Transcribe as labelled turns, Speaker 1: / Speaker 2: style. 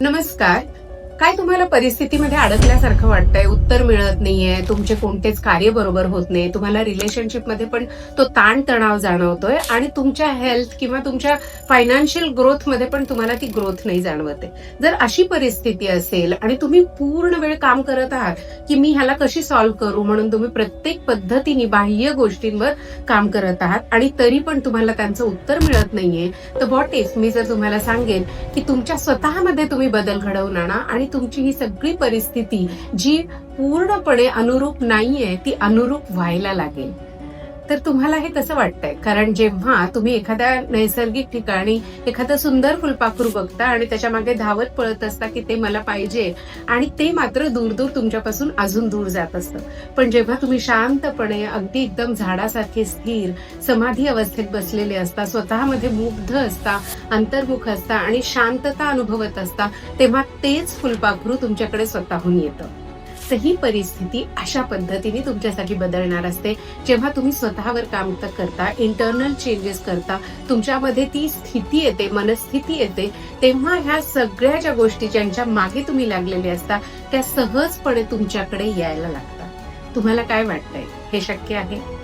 Speaker 1: नमस्कार. काय तुम्हाला परिस्थितीमध्ये अडकल्यासारखं वाटतंय, उत्तर मिळत नाहीये, तुमचे कोणतेच कार्य बरोबर होत नाही, तुम्हाला रिलेशनशिपमध्ये पण तो ताणतणाव जाणवतोय आणि तुमच्या हेल्थ किंवा तुमच्या फायनान्शियल ग्रोथमध्ये पण तुम्हाला ती ग्रोथ नाही जाणवत आहे. जर अशी परिस्थिती असेल आणि तुम्ही पूर्ण वेळ काम करत आहात की मी ह्याला कशी सॉल्व्ह करू म्हणून तुम्ही प्रत्येक पद्धतीने बाह्य गोष्टींवर काम करत आहात आणि तरी पण तुम्हाला त्यांचं उत्तर मिळत नाहीये, तर व्हॉट इफ मी जर तुम्हाला सांगेन की तुमच्या स्वतःमध्ये तुम्ही बदल घडवून आणा आणि तुमची ही सगळी परिस्थिती जी पूर्णपणे अनुरूप नाहीये ती अनुरूप व्हायला लागेल. तर तुम्हाला हे कसं वाटतंय? कारण जेव्हा तुम्ही एखाद्या नैसर्गिक ठिकाणी एखादं सुंदर फुलपाखरू बघता आणि त्याच्या मागे धावत पळत असता की ते मला पाहिजे आणि ते मात्र दूर दूर तुमच्यापासून अजून दूर जात असतं. पण जेव्हा तुम्ही शांतपणे अगदी एकदम झाडासारखे स्थिर समाधी अवस्थेत बसलेले असता, स्वतःमध्ये मुग्ध असता, अंतर्मुख असता आणि शांतता अनुभवत असता, तेव्हा तेच फुलपाखरू तुमच्याकडे स्वतःहून येतं. तर ही परिस्थिती अशा पद्धतीने तुमच्यासाठी बदलणार असते. जेव्हा तुम्ही स्वतःवर काम करता, इंटरनल चेंजेस करता, तुमच्यामध्ये ती स्थिती येते, मनस्थिती येते, तेव्हा ह्या सगळ्या ज्या गोष्टी ज्यांच्या मागे तुम्ही लागलेले असता त्या सहजपणे तुमच्याकडे यायला लागतात. तुम्हाला काय वाटतंय? हे शक्य आहे?